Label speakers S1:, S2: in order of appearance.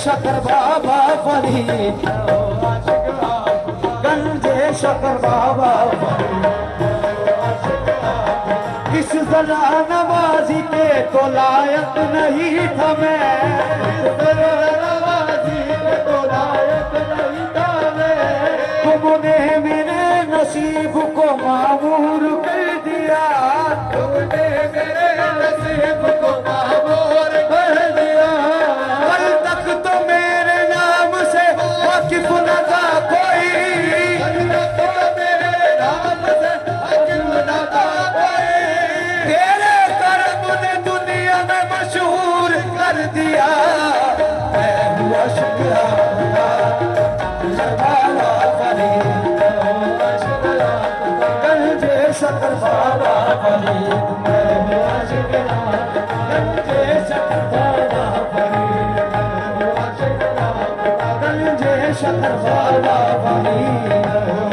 S1: शकर बाबा फरीद, गंजे शकर बाबा फरीद। इस ज़रा नवाजी के तो लायक नहीं था मैं, नवाजी के तो लायक नहीं था मैं। तुमने मेरे नसीब को मामूर कर दिया, तुमने मेरे नसीब को मामूर कर दिया। कल तक तो मेरे नाम से वाकिफ न था कोई, कल तक तो मेरे नाम से वाकिफ न था कोई। तेरे कर्म ने दुनिया में मशहूर कर दिया। मैं हुआ शुक्राना बाबा फरीद, गंजे शकर बाबा फरीद। मैं हुआ शुक्राना गंजे शकर बाबा फरीद, मैं हुआ शुक्राना गंजे शकर बाबा फरीद।